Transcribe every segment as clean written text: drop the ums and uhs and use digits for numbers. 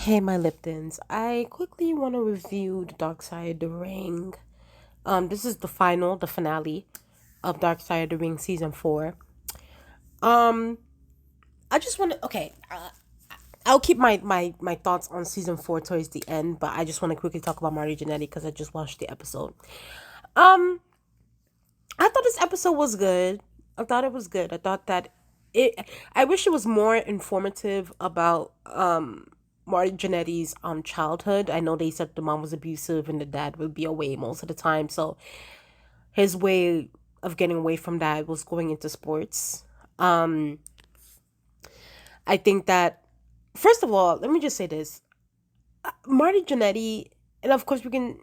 Hey, my Liptons. I quickly want to review The Dark Side of the Ring. This is the finale of Dark Side of the Ring season 4. Um, I just want to, okay, I'll keep my thoughts on season 4 towards the end, but I just want to quickly talk about Marty Janetty because I just watched the episode. Um, I thought this episode was good. I thought it was good. I thought that it, I wish it was more informative about, Marty Janetty's childhood. I know they said the mom was abusive and the dad would be away most of the time. So his way of getting away from that was going into sports. Um I think that, first of all, let me just say this. Marty Janetty, and of course we can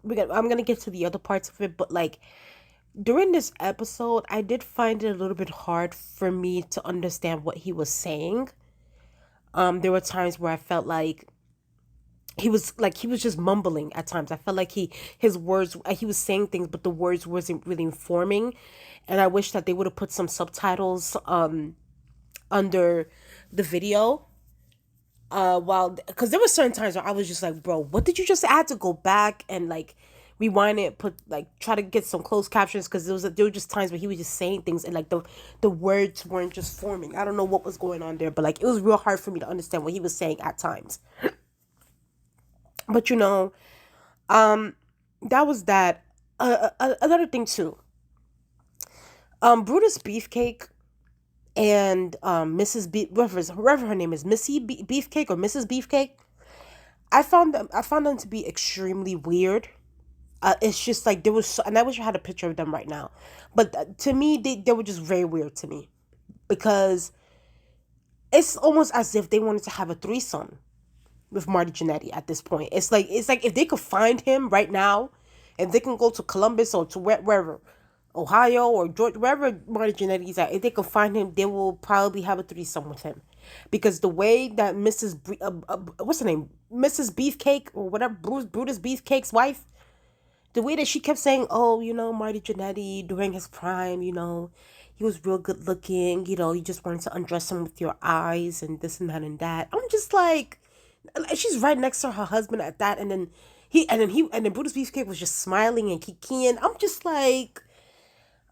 I'm going to get to the other parts of it, but like during this episode, I did find it a little bit hard for me to understand what he was saying. There were times where I felt like he was just mumbling at times. I felt like his words, he was saying things but the words wasn't really informing, and I wish that they would have put some subtitles under the video, while, because there were certain times where I was just like, bro, what did you just, I had to go back and like rewind it, put like try to get some closed captions, because there were just times where he was just saying things and like the words weren't just forming. I don't know what was going on there, but like it was real hard for me to understand what he was saying at times. But that was that. Another thing too. Brutus Beefcake and whoever her name is, Beefcake or Mrs. Beefcake. I found them to be extremely weird. It's just like there was, and I wish I had a picture of them right now. But to me, they were just very weird to me, because it's almost as if they wanted to have a threesome with Marty Jannetty at this point. It's like if they could find him right now, if they can go to Columbus or to wherever, Ohio or Georgia, wherever Marty Jannetty is at, if they can find him, they will probably have a threesome with him, because the way that what's her name, Mrs. Beefcake or whatever, Brutus Beefcake's wife, the way that she kept saying, oh, Marty Jannetty during his prime, he was real good looking, you just wanted to undress him with your eyes and this and that and that. I'm just like, she's right next to her husband at that, and then Brutus Beefcake was just smiling and kikiing. I'm just like,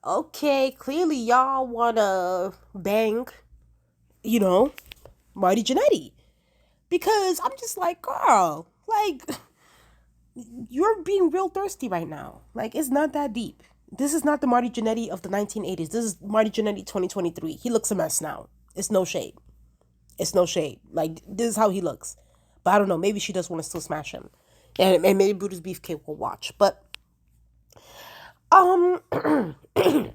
okay, clearly y'all wanna bang, you know, Marty Jannetty, because I'm just like, girl, like you're being real thirsty right now. Like, it's not that deep. This is not the Marty Jannetty of the 1980s. This is Marty Jannetty 2023. He looks a mess now. It's no shade. It's no shade. Like, this is how he looks. But I don't know. Maybe she does want to still smash him. And maybe Brutus Beefcake will watch. But, um, I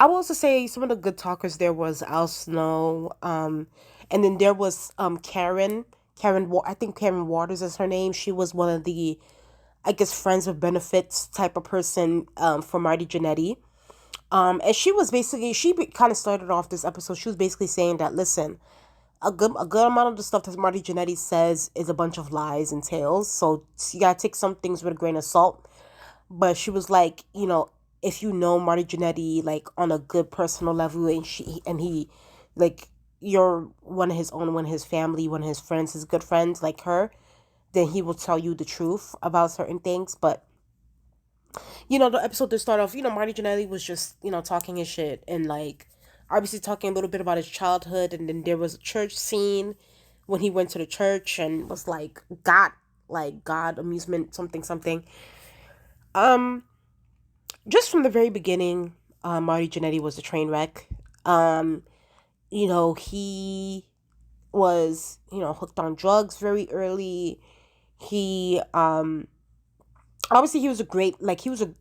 will also say some of the good talkers there was Al Snow. And then there was I think Karen Waters is her name. She was one of the, I guess, friends with benefits type of person, for Marty Jannetty. And she kind of started off this episode. She was basically saying that, listen, a good amount of the stuff that Marty Jannetty says is a bunch of lies and tales. So you gotta take some things with a grain of salt. But she was like, if you know Marty Jannetty like on a good personal level, and he, like, you're one of his own, one of his family, one of his friends, his good friends like her, then he will tell you the truth about certain things. But the episode to start off, Marty Jannetty was just, talking his shit and like obviously talking a little bit about his childhood, and then there was a church scene when he went to the church and was like God amusement something something. Um just from the very beginning, Marty Jannetty was a train wreck. Um he was, hooked on drugs very early. He obviously he was a great, like, he was a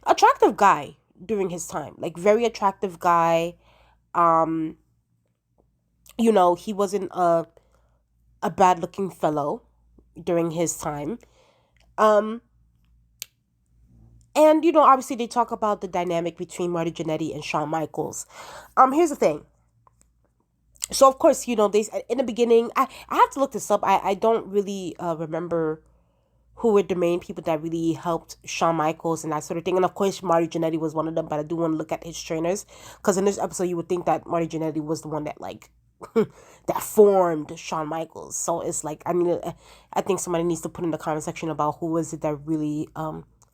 attractive guy during his time, like very attractive guy. um he wasn't a bad looking fellow during his time. um and obviously they talk about the dynamic between Marty Jannetty and Shawn Michaels. Here's the thing. So of course, they, in the beginning, I have to look this up. I don't really remember who were the main people that really helped Shawn Michaels and that sort of thing. And of course, Marty Jannetty was one of them, but I do want to look at his trainers, because in this episode, you would think that Marty Jannetty was the one that, like, that formed Shawn Michaels. So it's like I think somebody needs to put in the comment section about who was it that really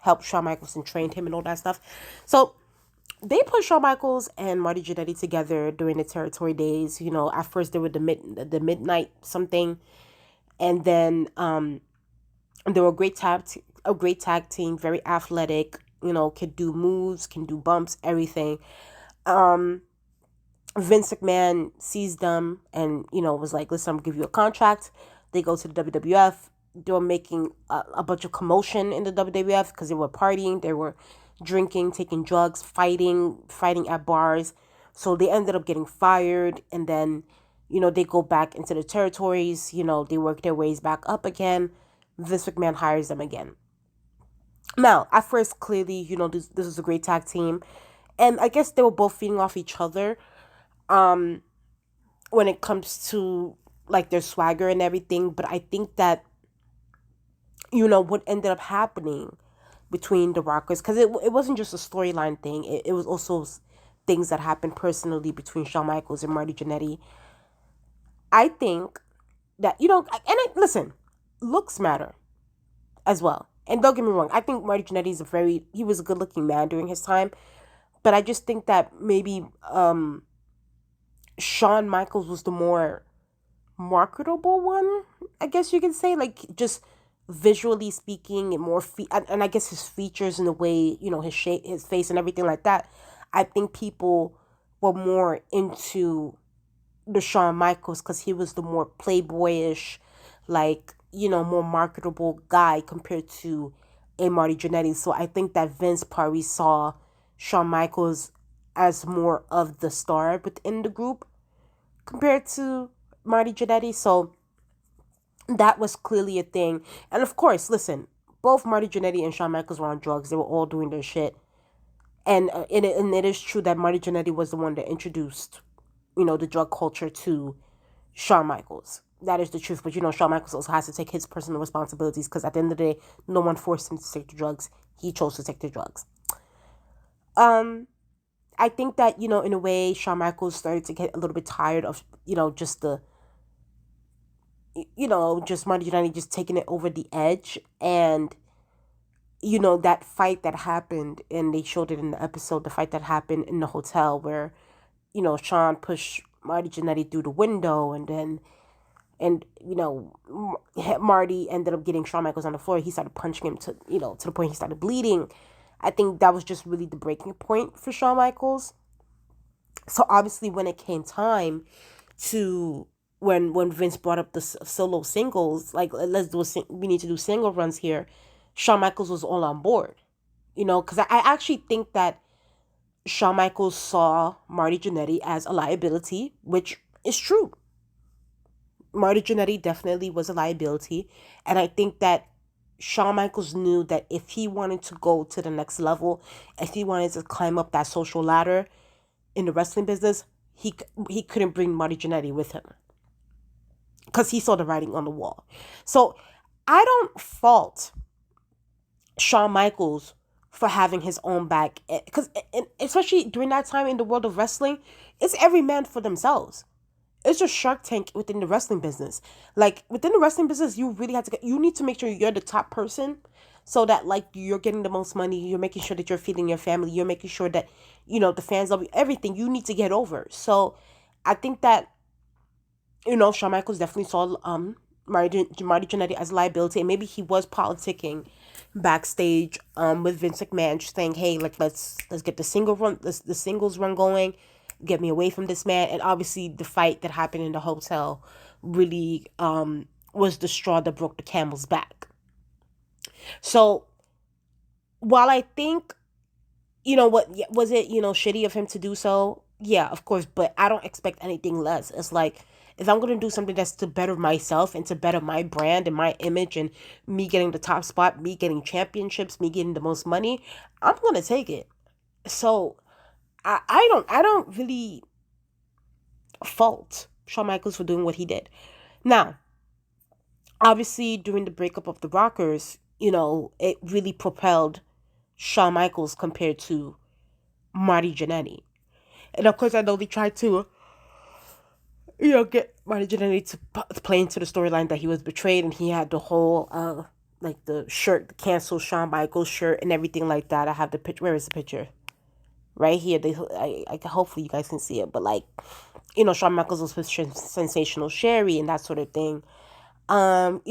helped Shawn Michaels and trained him and all that stuff. So they put Shawn Michaels and Marty Jannetty together during the territory days. At first they were the midnight something, and then they were a great tag team, very athletic. Could do moves, can do bumps, everything. Um, Vince McMahon sees them and was like, "Listen, I'm gonna give you a contract." They go to the WWF. They were making a bunch of commotion in the WWF because they were partying, they were drinking, taking drugs, fighting at bars. So they ended up getting fired, and then they go back into the territories. They work their ways back up again. Vince McMahon hires them again. Now, at first, clearly, this is a great tag team, and I guess they were both feeding off each other. Um, when it comes to like their swagger and everything. But I think that what ended up happening between the Rockers, because it wasn't just a storyline thing. It was also things that happened personally between Shawn Michaels and Marty Jannetty. I think that listen, looks matter as well. And don't get me wrong, I think Marty Jannetty he was a good looking man during his time. But I just think that maybe Shawn Michaels was the more marketable one, I guess you could say, like just visually speaking, and and I guess his features and the way his shape, his face, and everything like that. I think people were more into the Shawn Michaels because he was the more playboyish, like more marketable guy compared to a Marty Jannetty. So I think that Vince probably saw Shawn Michaels as more of the star within the group compared to Marty Jannetty. So that was clearly a thing. And of course, listen, both Marty Jannetty and Shawn Michaels were on drugs. They were all doing their shit. And it is true that Marty Jannetty was the one that introduced, the drug culture to Shawn Michaels. That is the truth. But, Shawn Michaels also has to take his personal responsibilities because at the end of the day, no one forced him to take the drugs. He chose to take the drugs. Um, I think that, in a way, Shawn Michaels started to get a little bit tired of, just just Marty Jannetty just taking it over the edge. And, that fight that happened, and they showed it in the episode, the fight that happened in the hotel where, Shawn pushed Marty Jannetty through the window, and then, Marty ended up getting Shawn Michaels on the floor. He started punching him to the point he started bleeding. I think that was just really the breaking point for Shawn Michaels. So obviously when it came time to when Vince brought up the solo singles, like let's do we need to do single runs here, Shawn Michaels was all on board. Because I actually think that Shawn Michaels saw Marty Jannetty as a liability, which is true. Marty Jannetty definitely was a liability, and I think that Shawn Michaels knew that if he wanted to go to the next level, if he wanted to climb up that social ladder in the wrestling business, he couldn't bring Marty Jannetty with him because he saw the writing on the wall. So I don't fault Shawn Michaels for having his own back, because especially during that time in the world of wrestling, it's every man for themselves. It's just Shark Tank within the wrestling business. Like within the wrestling business, you really have to you need to make sure you're the top person, so that like you're getting the most money. You're making sure that you're feeding your family. You're making sure that the fans love you. Everything you need to get over. So I think that Shawn Michaels definitely saw Marty Jannetty as a liability, and maybe he was politicking backstage with Vince McMahon, just saying, "Hey, like let's get the singles run going, get me away from this man." And obviously, the fight that happened in the hotel really was the straw that broke the camel's back. So while I think what was it shitty of him to do so, yeah, of course, but I don't expect anything less. It's like, if I'm going to do something that's to better myself and to better my brand and my image and me getting the top spot, me getting championships, me getting the most money, I'm going to take it. So I don't really fault Shawn Michaels for doing what he did. Now, obviously during the breakup of the Rockers, it really propelled Shawn Michaels compared to Marty Jannetty. And of course, I know they tried to, get Marty Janetty to play into the storyline that he was betrayed, and he had the whole like the shirt, the cancel Shawn Michaels shirt, and everything like that. I have the picture. Where is the picture? Right here. Hopefully you guys can see it, but like, Shawn Michaels was with Sensational Sherry and that sort of thing. Shawn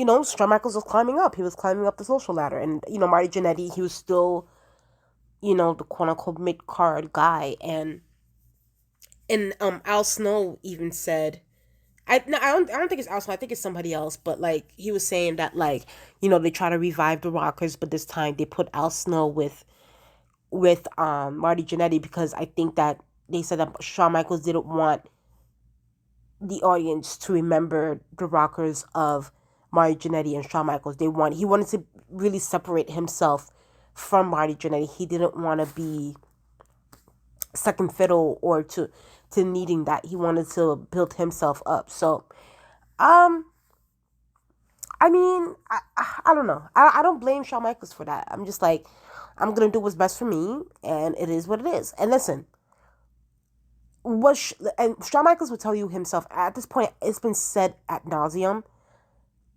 Michaels was climbing up. He was climbing up the social ladder, and Marty Jannetty, he was still, the quote unquote mid card guy, and Al Snow even said, I don't think it's Al Snow. I think it's somebody else, but like he was saying that like they try to revive the Rockers, but this time they put Al Snow with Marty Jannetty because I think that they said that Shawn Michaels didn't want the audience to remember the Rockers of Marty Jannetty and Shawn Michaels. He wanted to really separate himself from Marty Jannetty. He didn't want to be second fiddle or to needing that. He wanted to build himself up. So, um, I mean, I don't know. I don't blame Shawn Michaels for that. I'm just like, I'm gonna do what's best for me, and it is what it is. And listen, and Shawn Michaels will tell you himself at this point. It's been said ad nauseum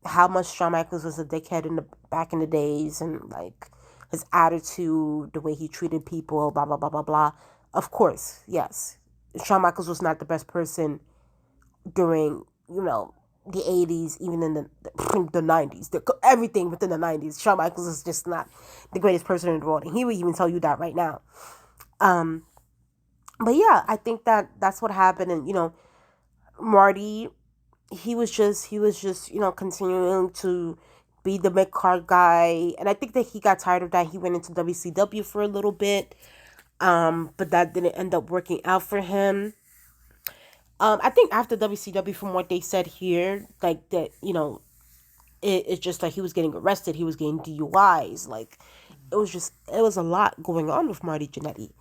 how much Shawn Michaels was a dickhead in the back in the days, and like his attitude, the way he treated people, blah blah blah blah blah. Of course, yes, Shawn Michaels was not the best person during the 80s, even in the 90s, everything within the 90s. Shawn Michaels is just not the greatest person in the world, and he would even tell you that right now. Um, but yeah, I think that that's what happened, and Marty, he was just continuing to be the mid card guy, and I think that he got tired of that. He went into WCW for a little bit, but that didn't end up working out for him. I think after WCW, from what they said here, like that, it's just like he was getting arrested, he was getting DUIs, like it was a lot going on with Marty Jannetty.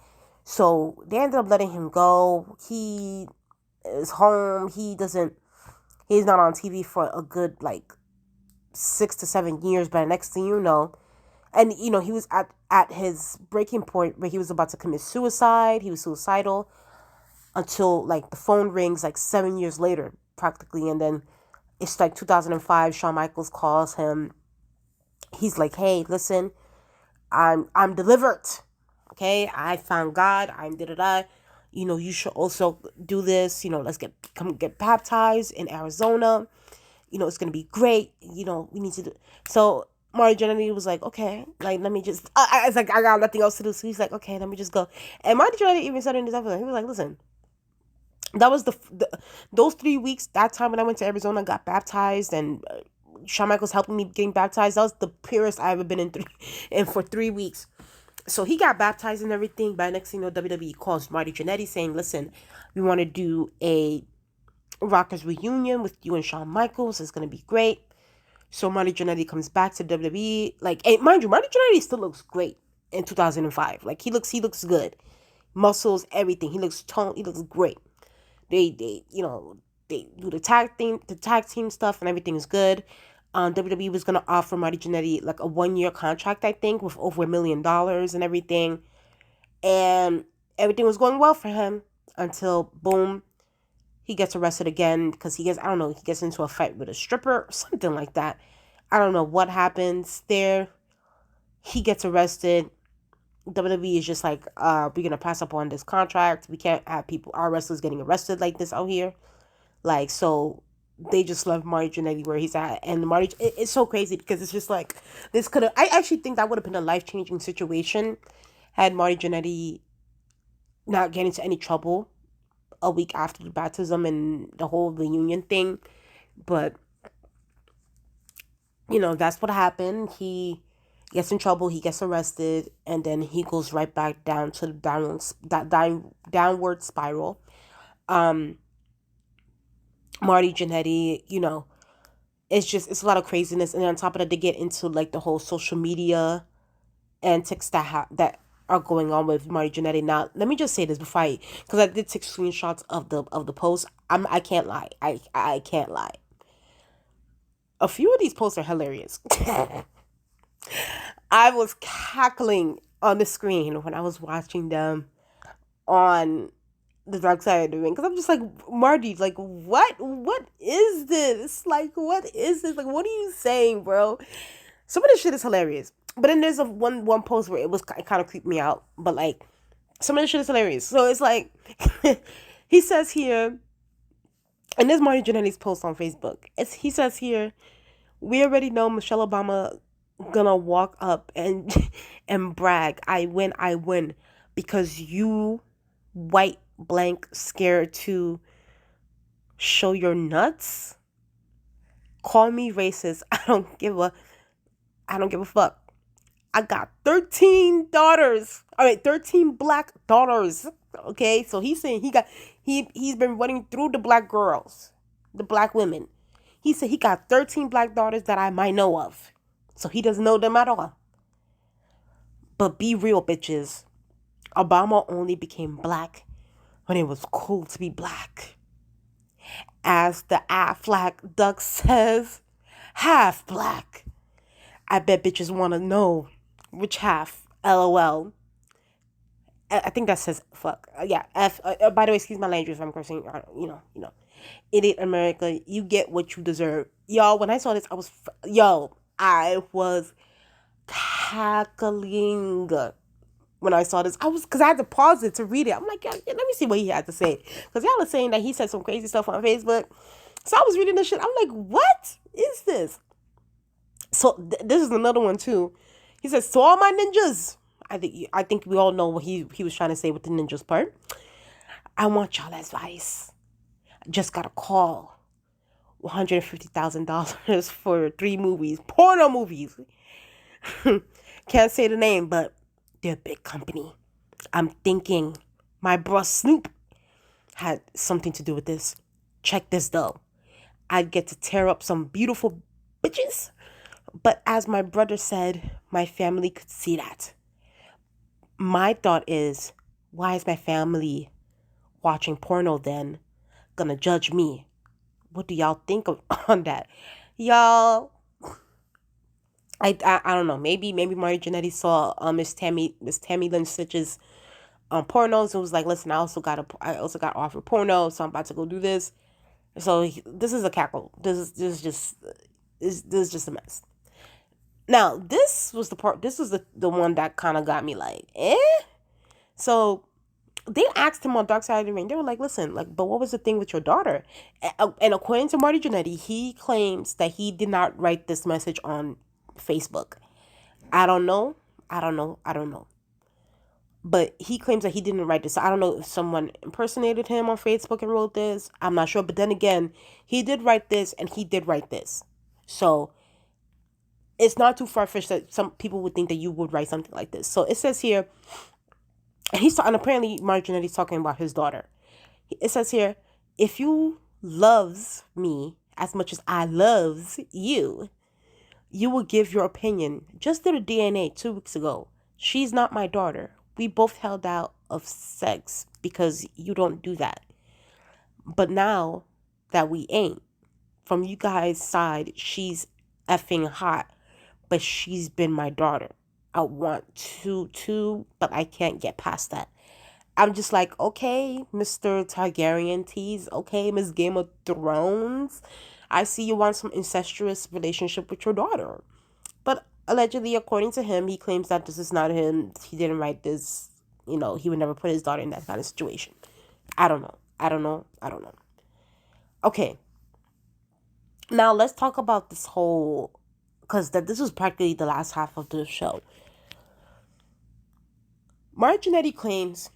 So they ended up letting him go. He is home. He's not on TV for a good like 6 to 7 years. But the next thing you know, and he was at his breaking point where he was about to commit suicide. He was suicidal until like the phone rings like 7 years later, practically, and then it's like 2005. Shawn Michaels calls him. He's like, "Hey, listen, I'm delivered. Okay, I found God. I'm da da da. You should also do this. Let's come get baptized in Arizona. It's gonna be great. We need to do." So Marty Jannetty was like, "Okay, like let me just." It's like I got nothing else to do, so he's like, "Okay, let me just go." And Marty Jannetty even said in his episode, he was like, "Listen, that was those 3 weeks. That time when I went to Arizona, got baptized, and Shawn Michaels helping me getting baptized. That was the purest I ever been in for 3 weeks." So he got baptized and everything. By next thing you know, WWE calls Marty Jannetty saying, "Listen, we want to do a Rockers reunion with you and Shawn Michaels. It's gonna be great." So Marty Jannetty comes back to WWE. Like, and mind you, Marty Jannetty still looks great in 2005. Like he looks good, muscles, everything. He looks toned. He looks great. They do the tag team stuff, and everything is good. WWE was gonna offer Marty Jannetty like a 1 year contract, I think, with over $1 million and everything, and everything was going well for him until boom, he gets arrested again because I don't know, he gets into a fight with a stripper or something like that. I don't know what happens there. He gets arrested. WWE is just like, we're gonna pass up on this contract. We can't have our wrestlers getting arrested like this out here. Like, so they just left Marty Jannetty where he's at. And it's so crazy because it's just like, I actually think that would have been a life changing situation had Marty Jannetty not get into any trouble a week after the baptism and the whole reunion thing. But, that's what happened. He gets in trouble, he gets arrested, and then he goes right back down to the downward spiral. Um, Marty Jannetty, it's a lot of craziness, and on top of that, they get into like the whole social media antics that are going on with Marty Jannetty. Now, let me just say this because I did take screenshots of the post. I can't lie. I can't lie. A few of these posts are hilarious. I was cackling on the screen when I was watching them on the dark side of the ring, because I'm just like, Marty, like, what is this? Like, what is this? Like, what are you saying, bro? Some of this shit is hilarious. But then there's a one post where it kind of creeped me out. But like, some of this shit is hilarious. So it's like, he says here, and there's Marty Janetty's post on Facebook. He says here, we already know Michelle Obama gonna walk up and and brag, I win, because you white blank scared to show your nuts. Call me racist. I don't give a fuck. I got 13 daughters. All right, 13 black daughters. Okay, so he's saying he's been running through the black girls, the black women. He said he got 13 black daughters that I might know of. So he doesn't know them at all. But be real, bitches. Obama only became black when it was cool to be black. As the Aflac duck says, half black. I bet bitches want to know which half. LOL. I think that says fuck. Yeah. F. By the way, excuse my language if I'm cursing. Idiot America, you get what you deserve. Y'all, when I saw this, I was cackling when I saw this. Because I had to pause it to read it. I'm like, let me see what he had to say. Because y'all are saying that he said some crazy stuff on Facebook. So I was reading this shit. I'm like, what is this? So this is another one too. He says, "So all my ninjas." I think we all know what he was trying to say with the ninjas part. I want y'all advice. Just got a call. $150,000 for 3 movies, porno movies. Can't say the name, but they're a big company. I'm thinking my bro Snoop had something to do with this. Check this though. I'd get to tear up some beautiful bitches. But as my brother said, my family could see that. My thought is, why is my family watching porno then gonna judge me? What do y'all think on that? Y'all, I don't know. Maybe Marty Janetty saw Miss Tammy Lynn Stitch's pornos and was like, listen, I also got offered porno, so I'm about to go do this. So this is a cackle. This is just a mess. Now, this was the one that kind of got me like, eh? So they asked him on Dark Side of the Ring. They were like, listen, like, but what was the thing with your daughter? And according to Marty Janetty, he claims that he did not write this message on Facebook. I don't know. But he claims that he didn't write this. I don't know if someone impersonated him on Facebook and wrote this. I'm not sure. But then again, he did write this and he did write this. So it's not too far-fetched that some people would think that you would write something like this. So it says here, and apparently Marty Janetty's talking about his daughter. It says here, if you loves me as much as I loves you, you will give your opinion. Just did a DNA 2 weeks ago. She's not my daughter. We both held out of sex because you don't do that. But now that we ain't, from you guys' side, she's effing hot. But she's been my daughter. I want to, but I can't get past that. I'm just like, okay, Mr. Targaryen tease. Okay, Miss Game of Thrones. I see you want some incestuous relationship with your daughter. But allegedly, according to him, he claims that this is not him. He didn't write this. He would never put his daughter in that kind of situation. I don't know. Okay. Now, let's talk about this whole... because this was practically the last half of the show. Marty Janetty claims...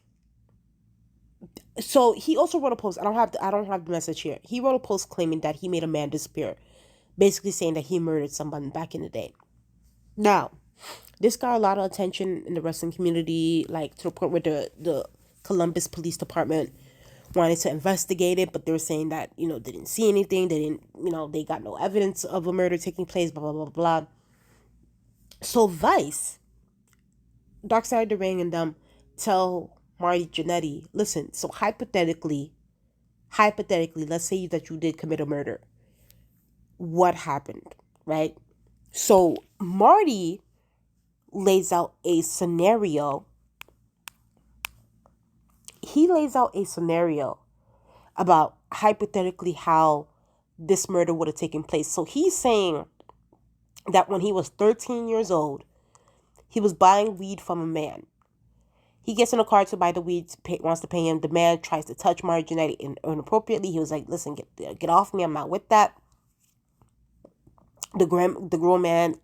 So he also wrote a post. I don't have the message here. He wrote a post claiming that he made a man disappear, basically saying that he murdered someone back in the day. Now, this got a lot of attention in the wrestling community, like to the point where the Columbus Police Department wanted to investigate it, but they were saying that they didn't see anything. They didn't they got no evidence of a murder taking place. Blah blah blah blah. So Vice, Dark Side of the Ring, and them tell Marty Janetty, listen, so hypothetically, let's say that you did commit a murder. What happened, right? So Marty lays out a scenario. he lays out a scenario about hypothetically how this murder would have taken place. So he's saying that when he was 13 years old, he was buying weed from a man. He gets in a car to buy the weed, wants to pay him. The man tries to touch Marty Janetty inappropriately. He was like, listen, get off me. I'm not with that. The grown man,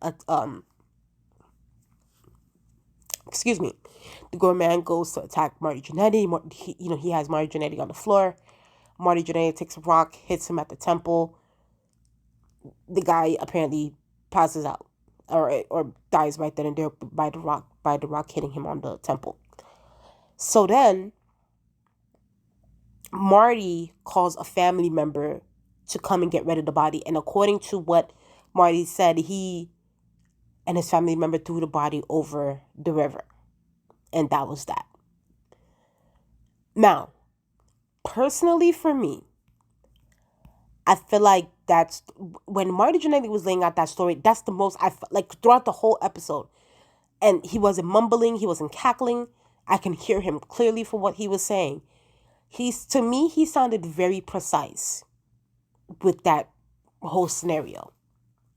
excuse me, the grown man goes to attack Marty Janetty. He has Marty Janetty on the floor. Marty Janetty takes a rock, hits him at the temple. The guy apparently passes out or dies right then and there by the rock hitting him on the temple. So then Marty calls a family member to come and get rid of the body. And according to what Marty said, he and his family member threw the body over the river. And that was that. Now, personally for me, I feel like that's when Marty Janetty was laying out that story, that's the most I felt like throughout the whole episode. And he wasn't mumbling, he wasn't cackling. I can hear him clearly for what he was saying. To me, he sounded very precise with that whole scenario.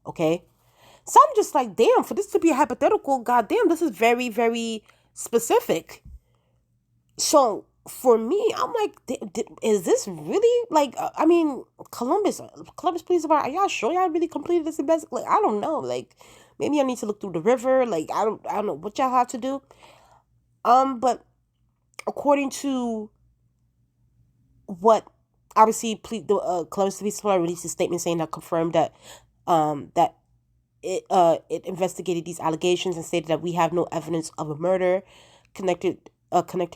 Okay? So I'm just like, damn, for this to be a hypothetical, goddamn, this is very, very specific. So for me, I'm like, is this really like? I mean, Columbus Police Department. Are y'all sure y'all really completed this investment? Like, I don't know. Like, maybe I need to look through the river. Like, I don't know what y'all have to do. But according to what obviously the Columbus Police Department released a statement saying that confirmed that that it investigated these allegations and stated that we have no evidence of a murder, connected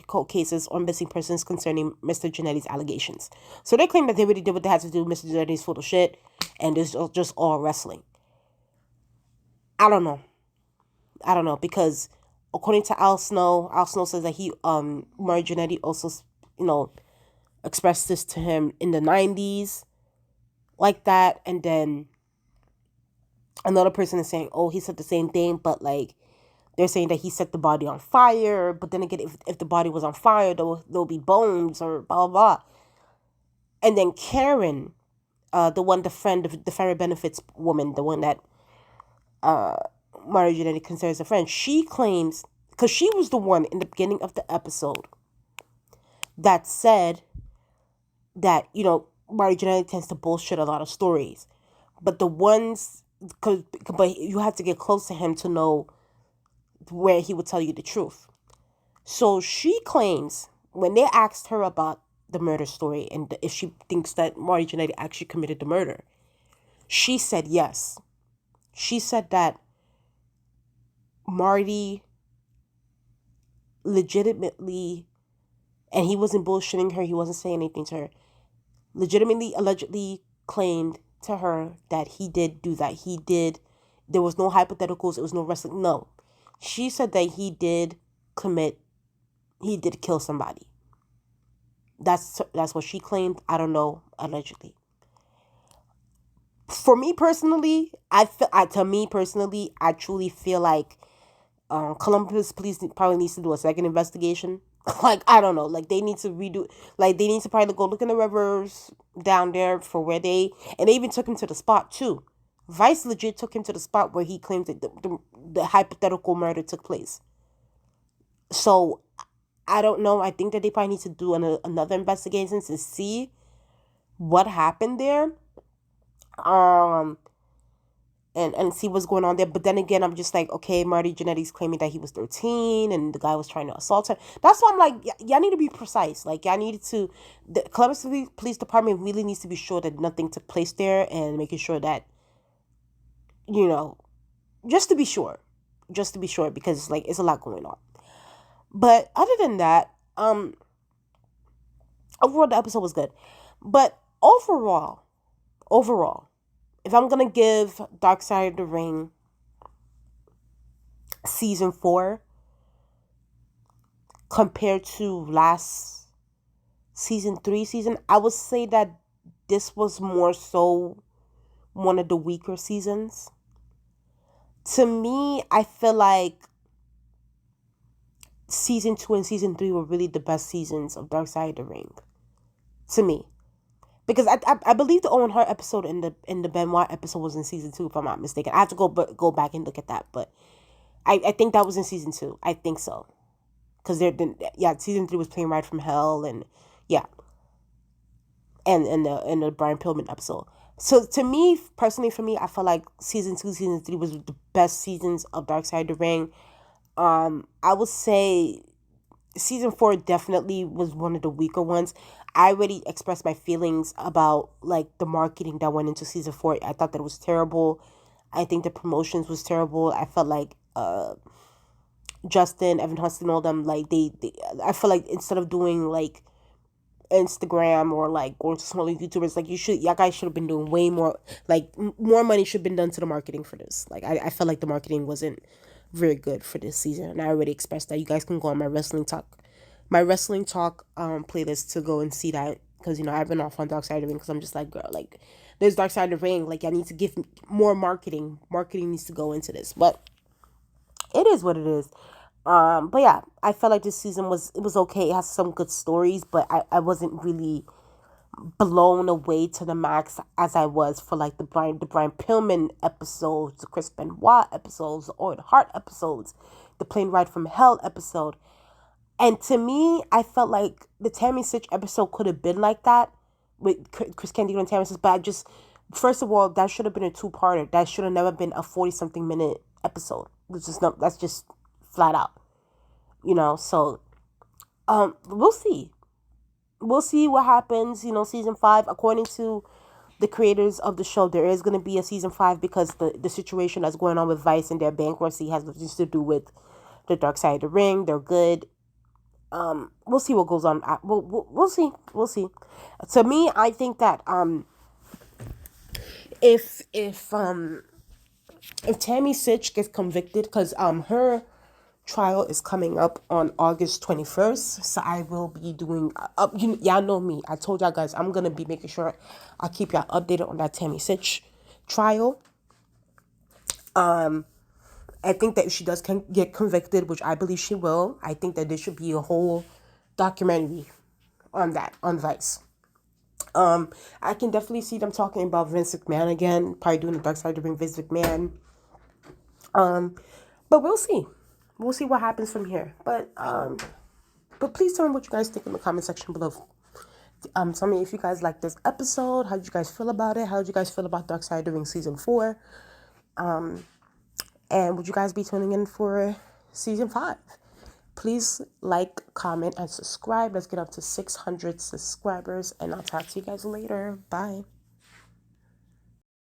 cold cases or missing persons concerning Mr. Janetty's allegations. So they claim that they already did what they had to do. Mr. Janetty's full of shit, and it's just all wrestling. I don't know because according to Al Snow says that Marty Janetty also expressed this to him in the 90s like that, and then another person is saying, oh, he said the same thing, but like they're saying that he set the body on fire. But then again, if the body was on fire, there'll be bones or blah, blah, blah. And then Karen, the friend of the Federal Benefits woman, the one that Marty Janetty considers a friend, she claims, because she was the one in the beginning of the episode that said that, Marty Janetty tends to bullshit a lot of stories. But but you have to get close to him to know where he would tell you the truth. So she claims when they asked her about the murder story and if she thinks that Marty Janetty actually committed the murder, she said yes. She said that Marty legitimately, and he wasn't bullshitting her, he wasn't saying anything to her, legitimately, allegedly claimed to her that he did do that. There was no hypotheticals, it was no wrestling, no. She said that he did kill somebody. That's what she claimed. I don't know, allegedly. For me personally, I truly feel like Columbus Police probably needs to do a second investigation. Like, I don't know, like they need to redo, like they need to probably go look in the rivers down there for where and they even took him to the spot too. Vice legit took him to the spot where he claimed that the hypothetical murder took place. So, I don't know. I think that they probably need to do another investigation to see what happened there. And see what's going on there. But then again, I'm just like, okay, Marty Janetty's claiming that he was 13 and the guy was trying to assault her. That's why I'm like, y'all need to be precise. Like, y'all needed to, the Columbus Police Department really needs to be sure that nothing took place there and making sure that, just to be sure, because like it's a lot going on. But other than that, overall the episode was good. But overall, if I'm gonna give Dark Side of the Ring season 4 compared to last season 3 I would say that this was more so one of the weaker seasons. To me, I feel like season 2 and season 3 were really the best seasons of Dark Side of the Ring to me. Because I believe the Owen Hart episode and the Benoit episode was in season 2, if I'm not mistaken. I have to go back and look at that, but I think that was in season 2. I think so, because season 3 was Plane Ride from Hell, and yeah, and the Brian Pillman episode. So to me personally, for me, I felt like season 2, season 3 was the best seasons of Dark Side of the Ring. I would say season 4 definitely was one of the weaker ones. I already expressed my feelings about like the marketing that went into season 4. I thought that it was terrible. I think the promotions was terrible. I felt like Justin, Evan Huston, all them, like they I feel like instead of doing like Instagram or like going to smaller YouTubers, like y'all guys should have been doing way more, like more money should have been done to the marketing for this. Like I felt like the marketing wasn't very good for this season, and I already expressed that. You guys can go on my wrestling talk playlist to go and see that, because I've been off on Dark Side of the Ring because I'm just like, girl, like there's Dark Side of the Ring, like I need to give more marketing needs to go into this, but it is what it is. But yeah, I felt like this season was okay. It has some good stories, but I wasn't really blown away to the max as I was for like the Brian Pillman episodes, the Chris Benoit episodes, the Owen Hart episodes, the Plane Ride from Hell episode. And to me, I felt like the Tammy Sitch episode could have been like that with Chris Candido and Tammy Sitch, but first of all, that should have been a 2-parter. That should have never been a 40-something minute episode. That's just flat out. So we'll see. We'll see what happens, season 5. According to the creators of the show, there is going to be a season 5 because the situation that's going on with Vice and their bankruptcy has nothing to do with the Dark Side of the Ring. They're good. We'll see what goes on. We'll see. We'll see. To me, I think that if Tammy Sitch gets convicted, because her trial is coming up on August 21st, so I will be doing y'all know me, I told y'all guys I'm gonna be making sure I keep y'all updated on that Tammy Sitch trial. I think that if she does get convicted, which I believe she will, I think that there should be a whole documentary on that on Vice. I can definitely see them talking about Vince McMahon again, probably doing the Dark Side to bring Vince McMahon. But we'll see. We'll see what happens from here. But please tell me what you guys think in the comment section below. Tell me if you guys like this episode. How did you guys feel about it? How did you guys feel about Dark Side during season 4? And would you guys be tuning in for season 5? Please like, comment, and subscribe. Let's get up to 600 subscribers, and I'll talk to you guys later. Bye.